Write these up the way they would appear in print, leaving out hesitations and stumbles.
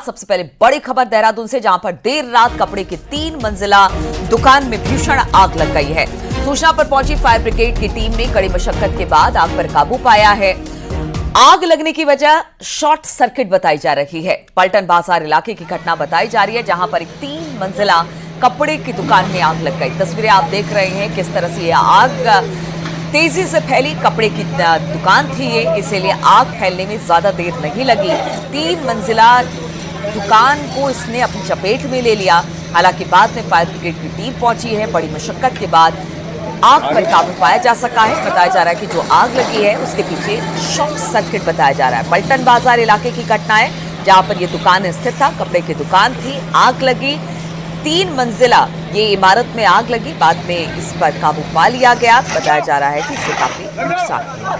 सबसे पहले बड़ी खबर देहरादून से, जहां पर देर रात कपड़े की 3 मंजिला दुकान में भीषण आग लग गई है। सूचना पर पहुंची फायर ब्रिगेड की टीम ने कड़ी मशक्कत के बाद आग पर काबू पाया है। आग लगने की वजह शॉर्ट सर्किट बताई जा रही है। पलटन बाजार इलाके की घटना बताई जा रही है, जहां पर एक 3 मंजिला कपड़े की दुकान में आग लग गई। तस्वीरें आप देख रहे हैं किस तरह से यह आग तेजी से फैली। कपड़े की दुकान थी ये, इसीलिए आग फैलने में ज्यादा देर नहीं लगी। 3 मंजिला दुकान को इसने अपनी चपेट में ले लिया। हालांकि बाद में फायर ब्रिगेड की टीम पहुंची है। बड़ी मशक्कत के बाद आग पर काबू पाया जा सका है। बताया जा रहा है कि जो आग लगी है उसके पीछे शॉर्ट सर्किट बताया जा रहा है। पलटन बाजार इलाके की घटना है, जहां पर यह दुकान स्थित था, कपड़े की दुकान थी, आग लगी। 3 मंजिला ये इमारत में आग लगी। बाद में इस पर काबू पा लिया गया। बताया जा रहा है कि इससे काफी नुकसान हुआ।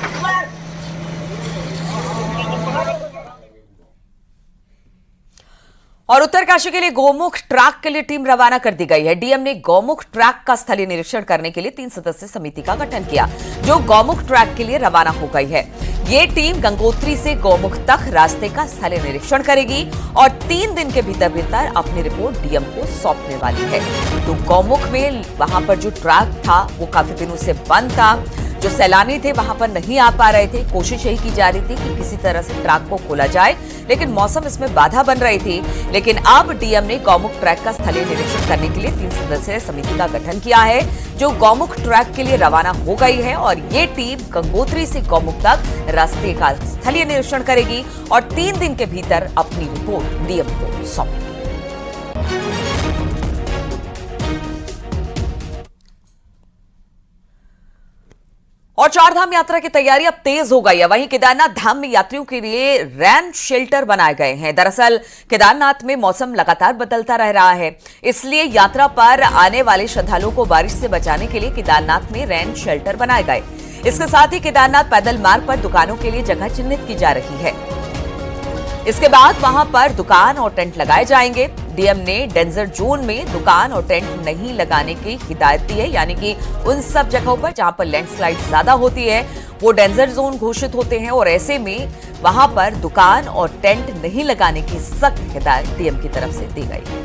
और उत्तरकाशी के लिए गौमुख ट्रैक के लिए टीम रवाना कर दी गई है। डीएम ने गौमुख ट्रैक का स्थलीय निरीक्षण करने के लिए 3 सदस्यीय समिति का गठन किया, जो गौमुख ट्रैक के लिए रवाना हो गई है। ये टीम गंगोत्री से गौमुख तक रास्ते का स्थलीय निरीक्षण करेगी और 3 दिन के भीतर अपनी रिपोर्ट डीएम को सौंपने वाली है। तो गौमुख में वहां पर जो ट्रैक था वो काफी दिनों से बंद था। जो सैलानी थे वहां पर नहीं आ पा रहे थे। कोशिश यही की जा रही थी कि किसी तरह से ट्रैक को खोला जाए, लेकिन मौसम इसमें बाधा बन रही थी। लेकिन अब डीएम ने गौमुख ट्रैक का स्थलीय निरीक्षण करने के लिए 3 सदस्यीय समिति का गठन किया है, जो गौमुख ट्रैक के लिए रवाना हो गई है। और ये टीम गंगोत्री से गौमुख तक रास्ते का स्थलीय निरीक्षण करेगी और 3 दिन के भीतर अपनी रिपोर्ट डीएम को सौंपेगी। और चारधाम यात्रा की तैयारी अब तेज हो गई है। वहीं केदारनाथ धाम में यात्रियों के लिए रैन शेल्टर बनाए गए हैं। दरअसल केदारनाथ में मौसम लगातार बदलता रह रहा है, इसलिए यात्रा पर आने वाले श्रद्धालुओं को बारिश से बचाने के लिए केदारनाथ में रैन शेल्टर बनाए गए। इसके साथ ही केदारनाथ पैदल मार्ग पर दुकानों के लिए जगह चिन्हित की जा रही है। इसके बाद वहां पर दुकान और टेंट लगाए जाएंगे। डीएम ने डेंजर जोन में दुकान और टेंट नहीं लगाने की हिदायत दी है, यानी कि उन सब जगहों पर जहां पर लैंडस्लाइड ज्यादा होती है वो डेंजर जोन घोषित होते हैं, और ऐसे में वहां पर दुकान और टेंट नहीं लगाने की सख्त हिदायत डीएम की तरफ से दी गई है।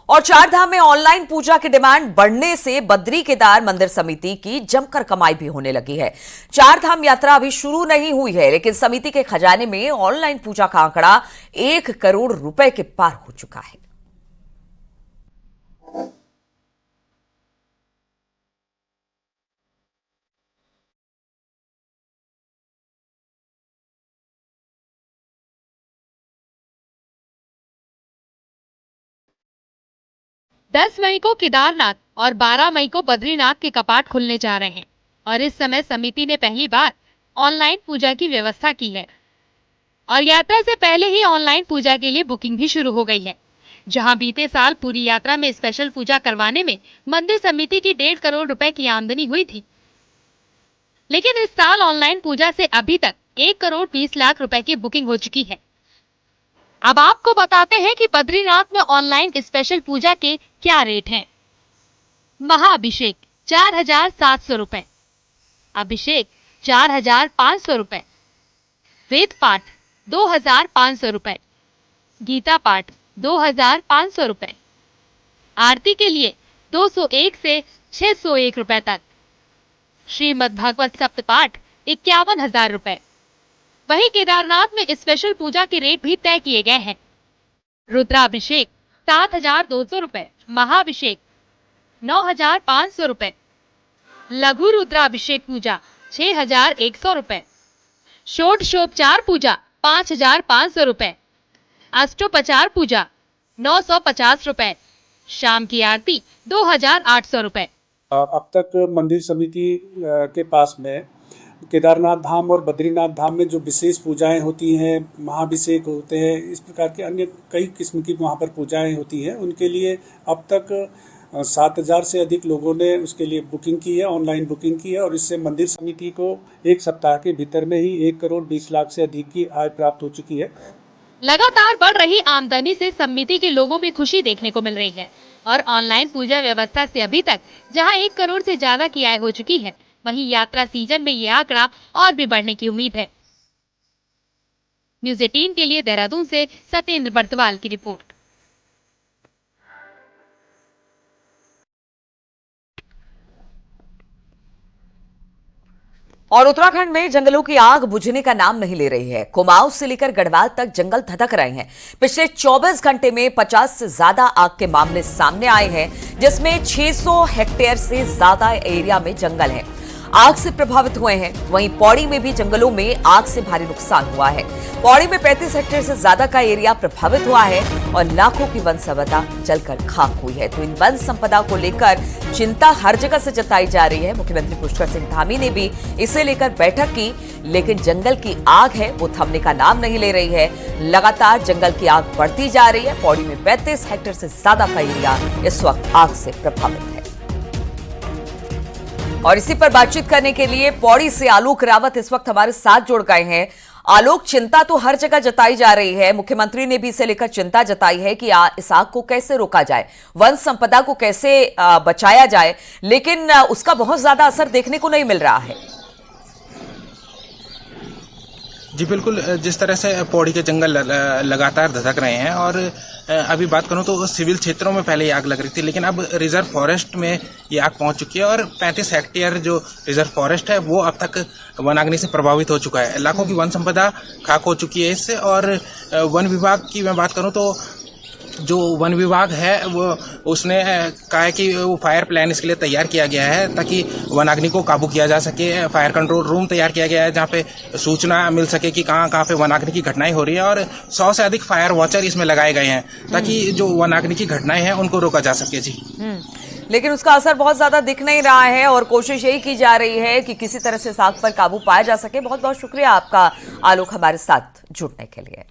और चारधाम में ऑनलाइन पूजा की डिमांड बढ़ने से बद्री केदार मंदिर समिति की जमकर कमाई भी होने लगी है। चारधाम यात्रा अभी शुरू नहीं हुई है, लेकिन समिति के खजाने में ऑनलाइन पूजा का आंकड़ा 1 करोड़ रुपए के पार हो चुका है। दस मई को केदारनाथ और 12 मई को बद्रीनाथ के कपाट खुलने जा रहे हैं और इस समय समिति ने पहली बार ऑनलाइन पूजा की व्यवस्था की है और यात्रा से पहले ही ऑनलाइन पूजा के लिए बुकिंग भी शुरू हो गई है। जहां बीते साल पूरी यात्रा में स्पेशल पूजा करवाने में मंदिर समिति की 1.5 करोड़ रुपए की आमदनी हुई थी, लेकिन इस साल ऑनलाइन पूजा से अभी तक 1 करोड़ 20 लाख रुपए की बुकिंग हो चुकी है। अब आपको बताते हैं कि बद्रीनाथ में ऑनलाइन स्पेशल पूजा के क्या रेट हैं। महाअभिषेक 4,700 रुपए, अभिषेक 4,500 रुपए, वेद पाठ 2,500 रुपए, गीता पाठ 2,500 रुपए, आरती के लिए 201 से 601 रुपए तक, श्रीमद् भागवत सप्तपाठ 51,000 रुपए। वहीं केदारनाथ में स्पेशल पूजा के रेट भी तय किए गए हैं। रुद्राभिषेक 7,200 रुपए, महाअभिषेक 9,500 रुपए, लघु रुद्राभिषेक पूजा 6,100 रुपए, षोडशोपचार पूजा 5,500 रुपए, अष्टोपचार पूजा 950 रुपए, शाम की आरती 2,800 रुपए। अब तक मंदिर समिति के पास में केदारनाथ धाम और बद्रीनाथ धाम में जो विशेष पूजाएं होती हैं, महाअभिषेक होते हैं, इस प्रकार के अन्य कई किस्म की वहाँ पर पूजाएं होती हैं, उनके लिए अब तक 7,000 से अधिक लोगों ने उसके लिए बुकिंग की है, ऑनलाइन बुकिंग की है। और इससे मंदिर समिति को 1 सप्ताह के भीतर में ही 1 करोड़ 20 लाख से अधिक की आय प्राप्त हो चुकी है। लगातार बढ़ रही आमदनी से समिति के लोगों में खुशी देखने को मिल रही है और ऑनलाइन पूजा व्यवस्था से अभी तक जहां 1 करोड़ से ज्यादा की आय हो चुकी है, वहीं यात्रा सीजन में ये आंकड़ा और भी बढ़ने की उम्मीद है। न्यूज़ 18 के लिए देहरादून से सत्येंद्र बर्तवाल की रिपोर्ट। और उत्तराखंड में जंगलों की आग बुझने का नाम नहीं ले रही है। कुमाऊं से लेकर गढ़वाल तक जंगल धधक रहे हैं। पिछले 24 घंटे में 50 से ज्यादा आग के मामले सामने आए हैं, जिसमें 600 हेक्टेयर से ज्यादा एरिया में जंगल है आग से प्रभावित हुए हैं। वहीं पौड़ी में भी जंगलों में आग से भारी नुकसान हुआ है। पौड़ी में 35 हेक्टेयर से ज्यादा का एरिया प्रभावित हुआ है और लाखों की वन संपदा जलकर खाक हुई है। तो इन वन संपदा को लेकर चिंता हर जगह से जताई जा रही है। मुख्यमंत्री पुष्कर सिंह धामी ने भी इसे लेकर बैठक की, लेकिन जंगल की आग है वो थमने का नाम नहीं ले रही है। लगातार जंगल की आग बढ़ती जा रही है। पौड़ी में 35 हेक्टेयर से ज्यादा का एरिया इस वक्त आग से प्रभावित है। और इसी पर बातचीत करने के लिए पौड़ी से आलोक रावत इस वक्त हमारे साथ जुड़ गए हैं। आलोक, चिंता तो हर जगह जताई जा रही है। मुख्यमंत्री ने भी इसे लेकर चिंता जताई है कि इस आग को कैसे रोका जाए, वन संपदा को कैसे बचाया जाए, लेकिन उसका बहुत ज्यादा असर देखने को नहीं मिल रहा है। जी बिल्कुल, जिस तरह से पौड़ी के जंगल लगातार धधक रहे हैं और अभी बात करूं तो सिविल क्षेत्रों में पहले ये आग लग रही थी, लेकिन अब रिजर्व फॉरेस्ट में ये आग पहुंच चुकी है और 35 हेक्टेयर जो रिजर्व फॉरेस्ट है वो अब तक वनाग्नि से प्रभावित हो चुका है। लाखों की वन संपदा खाक हो चुकी है इससे। और वन विभाग की मैं बात करूं तो जो वन विभाग है वो उसने कहा है कि वो फायर प्लान इसके लिए तैयार किया गया है ताकि वनाग्नि को काबू किया जा सके। फायर कंट्रोल रूम तैयार किया गया है जहाँ पे सूचना मिल सके कि कहाँ कहाँ पे वनाग्नि की घटनाएं हो रही है और 100 से अधिक फायर वॉचर इसमें लगाए गए हैं ताकि जो वनाग्नि की घटनाएं हैं उनको रोका जा सके। जी लेकिन उसका असर बहुत ज्यादा दिख नहीं रहा है और कोशिश यही की जा रही है कि किसी तरह से इस आग पर काबू पाया जा सके। बहुत बहुत शुक्रिया आपका आलोक हमारे साथ जुड़ने के लिए।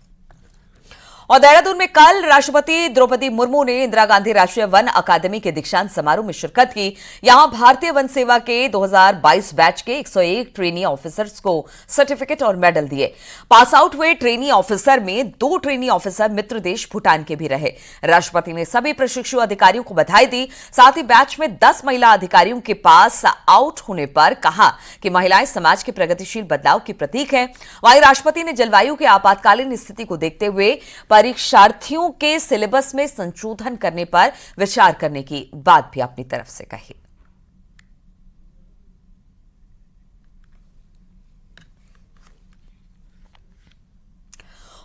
और देहरादून में कल राष्ट्रपति द्रौपदी मुर्मू ने इंदिरा गांधी राष्ट्रीय वन अकादमी के दीक्षांत समारोह में शिरकत की। यहां भारतीय वन सेवा के 2022 बैच के 101 ट्रेनी ऑफिसर्स को सर्टिफिकेट और मेडल दिए। पास आउट हुए ट्रेनी ऑफिसर में 2 ट्रेनी ऑफिसर मित्र देश भूटान के भी रहे। राष्ट्रपति ने सभी प्रशिक्षु अधिकारियों को बधाई दी। साथ ही बैच में 10 महिला अधिकारियों के पास आउट होने पर कहा कि महिलाएं समाज के प्रगतिशील बदलाव की प्रतीक है। वहीं राष्ट्रपति ने जलवायु के आपातकालीन स्थिति को देखते हुए परीक्षार्थियों के सिलेबस में संशोधन करने पर विचार करने की बात भी अपनी तरफ से कही।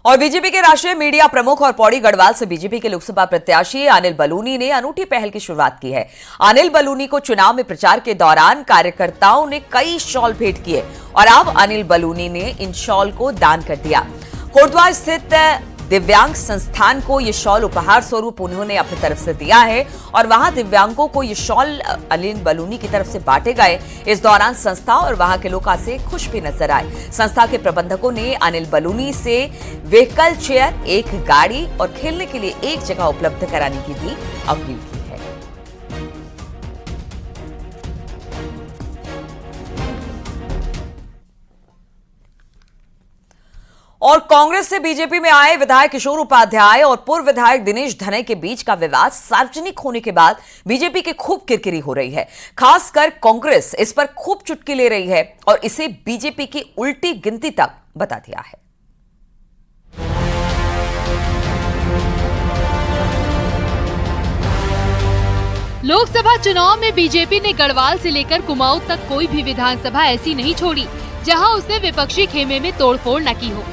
और बीजेपी के राष्ट्रीय मीडिया प्रमुख और पौड़ी गढ़वाल से बीजेपी के लोकसभा प्रत्याशी अनिल बलूनी ने अनूठी पहल की शुरुआत की है। अनिल बलूनी को चुनाव में प्रचार के दौरान कार्यकर्ताओं ने कई शॉल भेंट किए और अब अनिल बलूनी ने इन शॉल को दान कर दिया। कोटद्वार स्थित दिव्यांग संस्थान को ये शॉल उपहार स्वरूप उन्होंने अपनी तरफ से दिया है और वहां दिव्यांगों को ये शॉल अनिल बलूनी की तरफ से बांटे गए। इस दौरान संस्था और वहां के लोग काफी खुश भी नजर आए। संस्था के प्रबंधकों ने अनिल बलूनी से व्हीकल चेयर, एक गाड़ी और खेलने के लिए एक जगह उपलब्ध कराने की भी अपील की है। और कांग्रेस से बीजेपी में आए विधायक किशोर उपाध्याय और पूर्व विधायक दिनेश धनई के बीच का विवाद सार्वजनिक होने के बाद बीजेपी की खूब किरकिरी हो रही है। खासकर कांग्रेस इस पर खूब चुटकी ले रही है और इसे बीजेपी की उल्टी गिनती तक बता दिया है। लोकसभा चुनाव में बीजेपी ने गढ़वाल से लेकर कुमाऊं तक कोई भी विधानसभा ऐसी नहीं छोड़ी जहां उसने विपक्षी खेमे में तोड़फोड़ न की हो।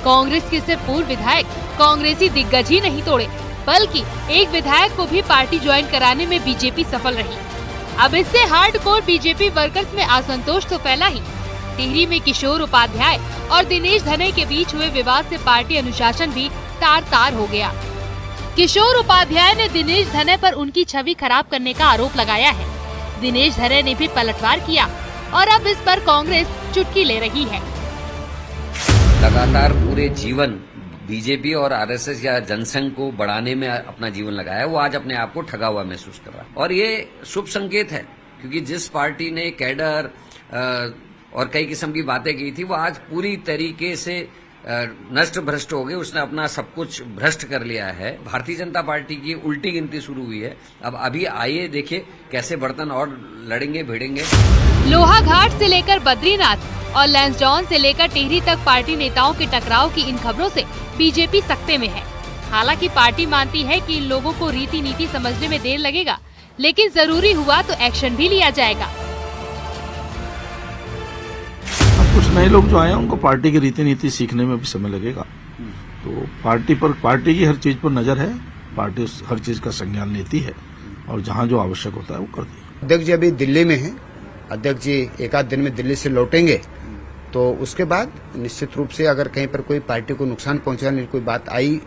कांग्रेस के सिर्फ पूर्व विधायक कांग्रेसी दिग्गज ही नहीं तोड़े, बल्कि एक विधायक को भी पार्टी ज्वाइन कराने में बीजेपी सफल रही। अब इससे हार्डकोर बीजेपी वर्कर्स में असंतोष तो फैला ही, टिहरी में किशोर उपाध्याय और दिनेश धनई के बीच हुए विवाद से पार्टी अनुशासन भी तार-तार हो गया। किशोर उपाध्याय ने दिनेश धनई पर उनकी छवि खराब करने का आरोप लगाया है। दिनेश धनई ने भी पलटवार किया और अब इस पर कांग्रेस चुटकी ले रही है। लगातार पूरे जीवन बीजेपी और आरएसएस या जनसंघ को बढ़ाने में अपना जीवन लगाया, वो आज अपने आप को ठगा हुआ महसूस कर रहा है और ये शुभ संकेत है, क्योंकि जिस पार्टी ने कैडर और कई किस्म की बातें की थी वो आज पूरी तरीके से नष्ट भ्रष्ट हो गए, उसने अपना सब कुछ भ्रष्ट कर लिया है। भारतीय जनता पार्टी की उल्टी गिनती शुरू हुई है। अब अभी आइए देखिए कैसे बर्तन और लड़ेंगे भिड़ेंगे। लोहाघाट से लेकर बद्रीनाथ और लैंसडाउन से लेकर टिहरी तक पार्टी नेताओं के टकराव की इन खबरों से बीजेपी सकते में है। हालांकि पार्टी मानती है कि इन लोगों को रीति नीति समझने में देर लगेगा, लेकिन जरूरी हुआ तो एक्शन भी लिया जाएगा। कुछ नए लोग जो आए हैं उनको पार्टी की रीति नीति सीखने में भी समय लगेगा। तो पार्टी की हर चीज पर नजर है, पार्टी हर चीज का संज्ञान लेती है और जहां जो आवश्यक होता है वो करती है। अध्यक्ष जी अभी दिल्ली में हैं। अध्यक्ष जी एक आध दिन में दिल्ली से लौटेंगे, तो उसके बाद निश्चित रूप से अगर कहीं पर कोई पार्टी को नुकसान पहुंचाने की कोई बात आई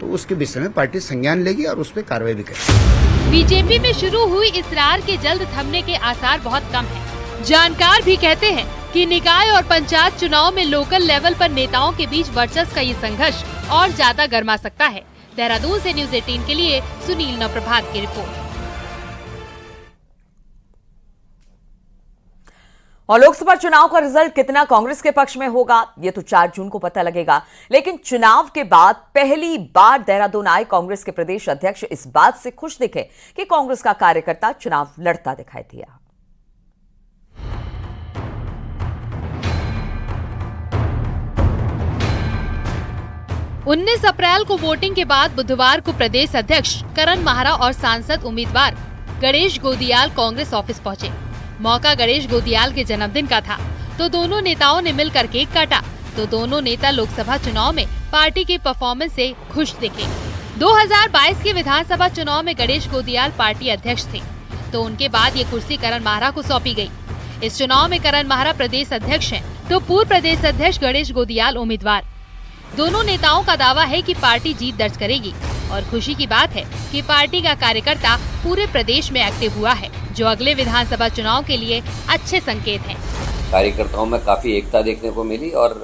तो उसके विषय में पार्टी संज्ञान लेगी और उस पर कार्रवाई भी करेगी। बीजेपी में शुरू हुई इसरार के जल्द थमने के आसार बहुत कम हैं। जानकार भी कहते हैं कि निकाय और पंचायत चुनाव में लोकल लेवल पर नेताओं के बीच वर्चस्व का ये संघर्ष और ज्यादा गर्मा सकता है। देहरादून से न्यूज 18 के लिए सुनील नवप्रभात की रिपोर्ट। और लोकसभा चुनाव का रिजल्ट कितना कांग्रेस के पक्ष में होगा ये तो 4 जून को पता लगेगा। लेकिन चुनाव के बाद पहली बार देहरादून आए कांग्रेस के प्रदेश अध्यक्ष इस बात से खुश दिखे कि कांग्रेस का कार्यकर्ता चुनाव लड़ता दिखाई दिया। उन्नीस अप्रैल को वोटिंग के बाद बुधवार को प्रदेश अध्यक्ष करण माहरा और सांसद उम्मीदवार गणेश गोदियाल कांग्रेस ऑफिस पहुंचे। मौका गणेश गोदियाल के जन्मदिन का था, तो दोनों नेताओं ने मिलकर केक काटा। तो दोनों नेता लोकसभा चुनाव में पार्टी की परफॉर्मेंस से खुश दिखे। 2022 के विधानसभा चुनाव में गणेश गोदियाल पार्टी अध्यक्ष थे, तो उनके बाद ये कुर्सी करण माहरा को सौंपी गई। इस चुनाव में करण माहरा प्रदेश अध्यक्ष हैं, तो पूर्व प्रदेश अध्यक्ष गणेश गोदियाल उम्मीदवार। दोनों नेताओं का दावा है कि पार्टी जीत दर्ज करेगी और खुशी की बात है कि पार्टी का कार्यकर्ता पूरे प्रदेश में एक्टिव हुआ है, जो अगले विधानसभा चुनाव के लिए अच्छे संकेत हैं। कार्यकर्ताओं में काफी एकता देखने को मिली और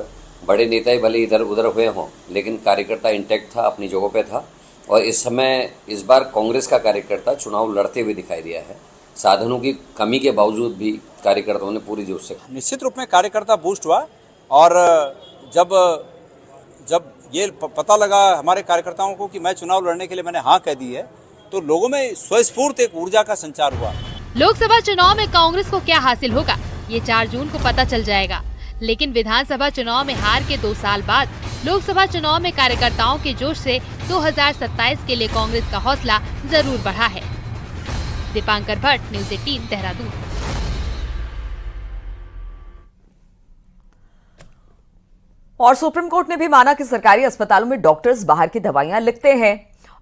बड़े नेता ही भले इधर उधर हुए हों, लेकिन कार्यकर्ता इंटैक्ट था, अपनी जगहों पे था। और इस समय इस बार कांग्रेस का कार्यकर्ता चुनाव लड़ते हुए दिखाई दिया है। साधनों की कमी के बावजूद भी कार्यकर्ताओं ने पूरी जोश से निश्चित रूप में कार्यकर्ता बूस्ट हुआ। और जब ये पता लगा हमारे कार्यकर्ताओं को कि मैं चुनाव लड़ने के लिए मैंने हाँ कह दी है, तो लोगों में स्वस्फूर्त एक ऊर्जा का संचार हुआ। लोकसभा चुनाव में कांग्रेस को क्या हासिल होगा ये 4 जून को पता चल जाएगा। लेकिन विधानसभा चुनाव में हार के 2 साल बाद लोकसभा चुनाव में कार्यकर्ताओं के जोश से 2027 के लिए कांग्रेस का हौसला जरूर बढ़ा है। दीपांकर भट्ट, न्यूज 18 देहरादून। और सुप्रीम कोर्ट ने भी माना कि सरकारी अस्पतालों में डॉक्टर्स बाहर की दवाइयां लिखते हैं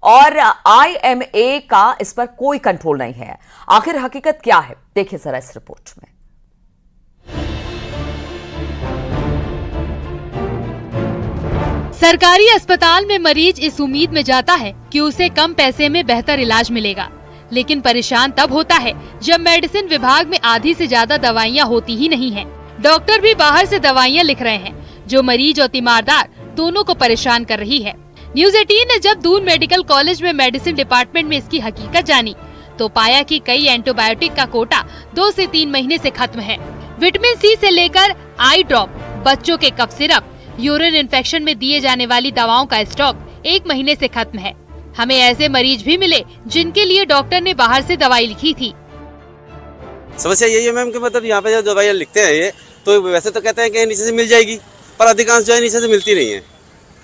और IMA का इस पर कोई कंट्रोल नहीं है। आखिर हकीकत क्या है, देखिए जरा इस रिपोर्ट में। सरकारी अस्पताल में मरीज इस उम्मीद में जाता है कि उसे कम पैसे में बेहतर इलाज मिलेगा, लेकिन परेशान तब होता है जब मेडिसिन विभाग में आधी से ज्यादा दवाइयां होती ही नहीं हैं। डॉक्टर भी बाहर से दवाइयां लिख रहे हैं, जो मरीज और तीमारदार दोनों को परेशान कर रही है। न्यूज 18 ने जब दून मेडिकल कॉलेज में मेडिसिन डिपार्टमेंट में इसकी हकीकत जानी, तो पाया कि कई एंटीबायोटिक का कोटा 2 से 3 महीने से खत्म है। विटामिन C से लेकर आई ड्रॉप, बच्चों के कफ सिरप, यूरिन इन्फेक्शन में दिए जाने वाली दवाओं का स्टॉक 1 महीने से खत्म है। हमें ऐसे मरीज भी मिले जिनके लिए डॉक्टर ने बाहर से दवाई लिखी थी। समस्या यही है मैम कि मतलब यहाँ पे जो दवाइयाँ लिखते हैं ये, तो वैसे तो कहते हैं कि नीचे से मिल जाएगी, पर अधिकांश जो है नीचे से मिलती नहीं है।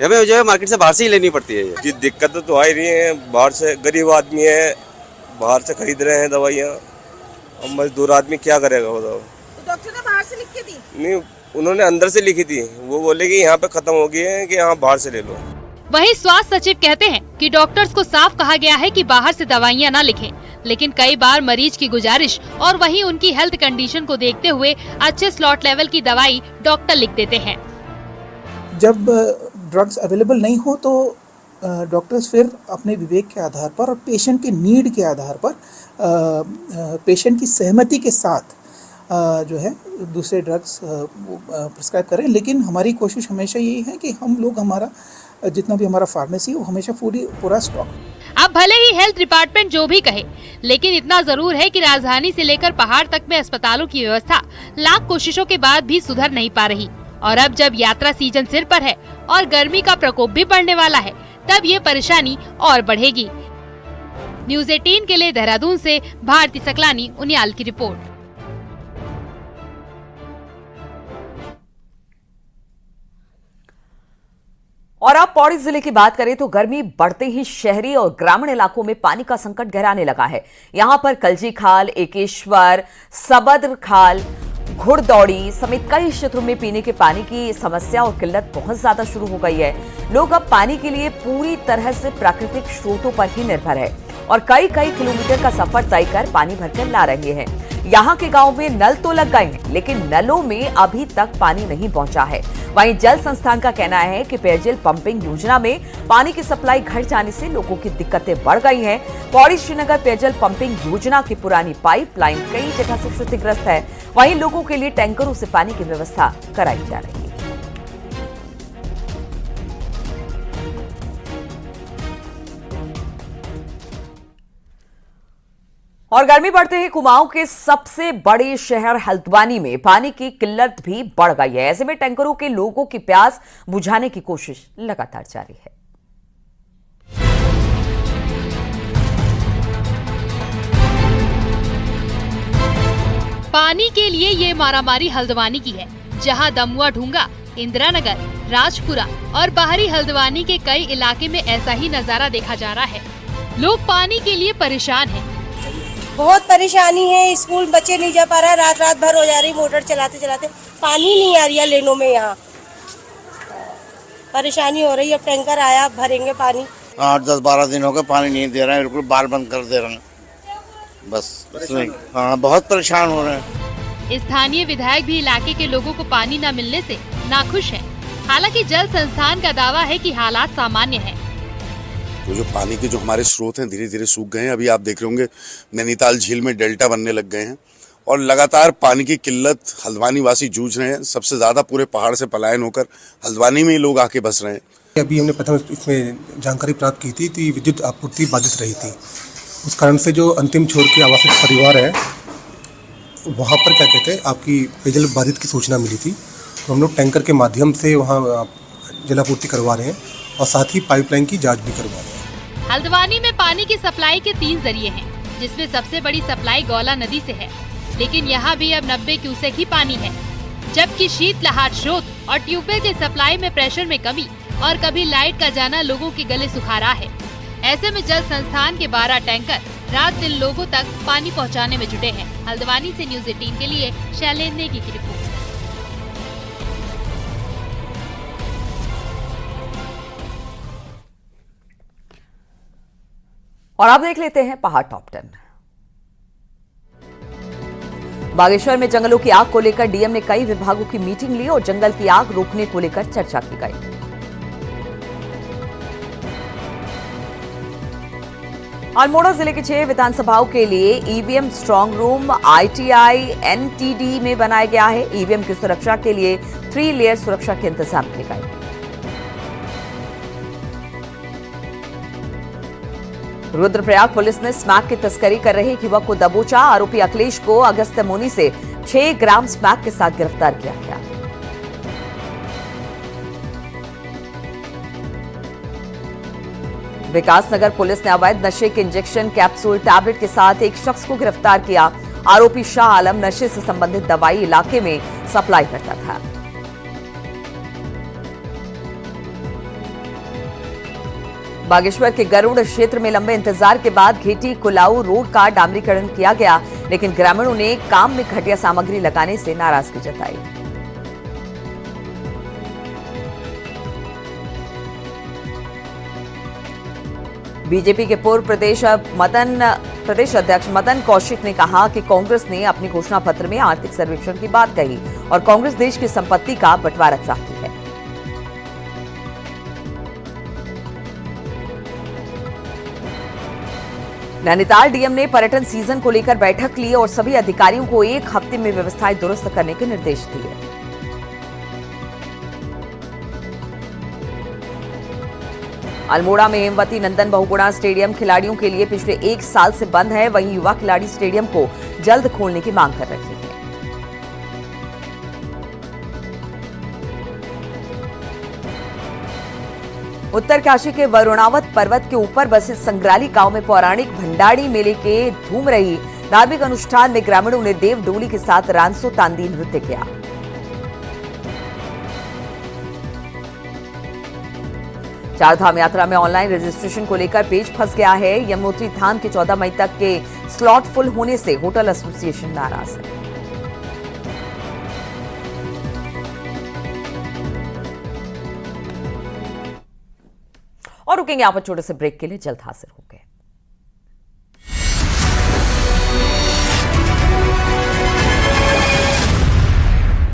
हमें जो है मार्केट से बाहर से ही लेनी पड़ती है। जी दिक्कत तो आ ही रही है, बाहर से गरीब आदमी है, बाहर से खरीद रहे हैं दवाइयाँ, और मजदूर आदमी क्या करेगा बताओ। तो डॉक्टर ने बाहर से लिख के दी? नहीं, उन्होंने अंदर से लिखी थी। वो बोले कि यहाँ पे खत्म हो गई है, कि यहाँ बाहर से ले लो। वहीं स्वास्थ्य सचिव कहते हैं कि डॉक्टर्स को साफ कहा गया है कि बाहर से दवाइयां न लिखें, लेकिन कई बार मरीज की गुजारिश और वहीं उनकी हेल्थ कंडीशन को देखते हुए अच्छे स्लॉट लेवल की दवाई डॉक्टर लिख देते हैं। जब ड्रग्स अवेलेबल नहीं हो तो डॉक्टर्स फिर अपने विवेक के आधार पर और पेशेंट के नीड के आधार पर पेशेंट की सहमति के साथ जो है दूसरे ड्रग्स प्रिस्क्राइब करें। लेकिन हमारी कोशिश हमेशा यही है कि हम लोग हमारा जितना भी हमारा फार्मेसी है वो हमेशा पूरा स्टॉक। अब भले ही हेल्थ डिपार्टमेंट जो भी कहे, लेकिन इतना जरूर है कि राजधानी से लेकर पहाड़ तक में अस्पतालों की व्यवस्था लाख कोशिशों के बाद भी सुधर नहीं पा रही। और अब जब यात्रा सीजन सिर पर है और गर्मी का प्रकोप भी बढ़ने वाला है, तब ये परेशानी और बढ़ेगी। न्यूज़ 18 के लिए देहरादून से भारती सकलानी उनियाल की रिपोर्ट। और अब पौड़ी जिले की बात करें तो गर्मी बढ़ते ही शहरी और ग्रामीण इलाकों में पानी का संकट गहराने लगा है। यहां पर कलजी खाल, एकेश्वर, सबद्र खाल, घुड़दौड़ी समेत कई क्षेत्रों में पीने के पानी की समस्या और किल्लत बहुत ज्यादा शुरू हो गई है। लोग अब पानी के लिए पूरी तरह से प्राकृतिक स्रोतों पर ही निर्भर है और कई किलोमीटर का सफर तय कर पानी भरकर ला रहे हैं। यहाँ के गांव में नल तो लग गए हैं, लेकिन नलों में अभी तक पानी नहीं पहुंचा है। वहीं जल संस्थान का कहना है कि पेयजल पंपिंग योजना में पानी की सप्लाई घट जाने से लोगों की दिक्कतें बढ़ गई हैं। पौड़ी श्रीनगर पेयजल पंपिंग योजना की पुरानी पाइपलाइन कई जगह से क्षतिग्रस्त है। वहीं लोगों के लिए टैंकरों से पानी की व्यवस्था कराई जा रही है। और गर्मी बढ़ते ही कुमाऊं के सबसे बड़े शहर हल्द्वानी में पानी की किल्लत भी बढ़ गई है। ऐसे में टैंकरों के लोगों की प्यास बुझाने की कोशिश लगातार जारी है। पानी के लिए ये मारामारी हल्द्वानी की है, जहां दमुआ ढूंगा, इंदिरा नगर, राजपुरा और बाहरी हल्द्वानी के कई इलाके में ऐसा ही नजारा देखा जा रहा है। लोग पानी के लिए परेशान हैं। बहुत परेशानी है, स्कूल बच्चे नहीं जा पा रहा, रात भर हो जा रही मोटर चलाते चलाते, पानी नहीं आ रही है लेनों में। यहाँ परेशानी हो रही है। अब टैंकर आया, भरेंगे पानी। 8-10-12 दिन हो गए पानी नहीं दे रहे हैं, बिल्कुल बाल बंद कर दे रहे हैं बस। हाँ, बहुत परेशान हो रहे हैं। स्थानीय विधायक भी इलाके के लोगों को पानी न मिलने से नाखुश हैं। हालांकि जल संस्थान का दावा है कि हालात सामान्य हैं। तो जो पानी के जो हमारे स्रोत हैं धीरे धीरे सूख गए हैं। अभी आप देख रहे होंगे नैनीताल झील में डेल्टा बनने लग गए हैं और लगातार पानी की किल्लत हल्द्वानी वासी जूझ रहे हैं। सबसे ज्यादा पूरे पहाड़ से पलायन होकर हल्द्वानी में ही लोग आके बस रहे हैं। अभी हमने प्रथम इसमें जानकारी प्राप्त की थी कि विद्युत आपूर्ति बाधित रही थी। उस कारण से जो अंतिम छोर के आवासित परिवार है वहाँ पर क्या कहते हैं आपकी पेयजल बाधित की सूचना मिली थी, तो हम लोग टैंकर के माध्यम से वहाँ जलापूर्ति करवा रहे हैं और साथ ही पाइपलाइन की जांच भी करवा रहे हैं। हल्द्वानी में पानी की सप्लाई के 3 जरिए हैं, जिसमें सबसे बड़ी सप्लाई गौला नदी से है, लेकिन यहाँ भी अब 90 क्यूसेक ही पानी है, जबकि शीतलहर स्रोत और ट्यूबवेल के सप्लाई में प्रेशर में कमी और कभी लाइट का जाना लोगों के गले सुखा रहा है। ऐसे में जल संस्थान के 12 टैंकर रात दिन लोगों तक पानी पहुँचाने में जुटे हैं। हल्द्वानी से न्यूज़ 18 के लिए शैलेंद्र नेगी की रिपोर्ट। और अब देख लेते हैं पहाड़ टॉप 10। बागेश्वर में जंगलों की आग को लेकर डीएम ने कई विभागों की मीटिंग ली और जंगल की आग रोकने को लेकर चर्चा की गई। अल्मोड़ा जिले के 6 विधानसभाओं के लिए EVM strong room ITI NTD में बनाया गया है। ईवीएम की सुरक्षा के लिए 3 लेयर सुरक्षा के इंतजाम किए गए। रुद्रप्रयाग पुलिस ने स्मैक की तस्करी कर रहे एक युवक को दबोचा। आरोपी अखिलेश को अगस्त्यमुनि से 6 ग्राम स्मैक के साथ गिरफ्तार किया गया। विकासनगर पुलिस ने अवैध नशे के इंजेक्शन कैप्सूल टैबलेट के साथ एक शख्स को गिरफ्तार किया। आरोपी शाह आलम नशे से संबंधित दवाई इलाके में सप्लाई करता था। बागेश्वर के गरुड़ क्षेत्र में लंबे इंतजार के बाद घेटी कुलाऊ रोड का डामरीकरण किया गया, लेकिन ग्रामीणों ने काम में घटिया सामग्री लगाने से नाराजगी जताई। बीजेपी के पूर्व प्रदेश अध्यक्ष मदन कौशिक ने कहा कि कांग्रेस ने अपने घोषणा पत्र में आर्थिक सर्वेक्षण की बात कही और कांग्रेस देश की संपत्ति का बंटवारा चाहती है। नैनीताल डीएम ने पर्यटन सीजन को लेकर बैठक ली और सभी अधिकारियों को 1 हफ्ते में व्यवस्थाएं दुरुस्त करने के निर्देश दिए। अल्मोड़ा में हेमवती नंदन बहुगुणा स्टेडियम खिलाड़ियों के लिए पिछले 1 साल से बंद है। वहीं युवा खिलाड़ी स्टेडियम को जल्द खोलने की मांग कर रहे हैं। उत्तर काशी के वरुणावत पर्वत के ऊपर बसे संग्राली गांव में पौराणिक भंडारी मेले के धूम रही। धार्मिक अनुष्ठान में ग्रामीणों ने देव डोली के साथ रांसो तांदी नृत्य किया। चारधाम यात्रा में ऑनलाइन रजिस्ट्रेशन को लेकर पेच फंस गया है। यमुनोत्री धाम के 14 मई तक के स्लॉट फुल होने से होटल एसोसिएशन नाराज है। और रुकेंगे यहाँ पर छोटे से ब्रेक के लिए, जल्द हाजिर होंगे।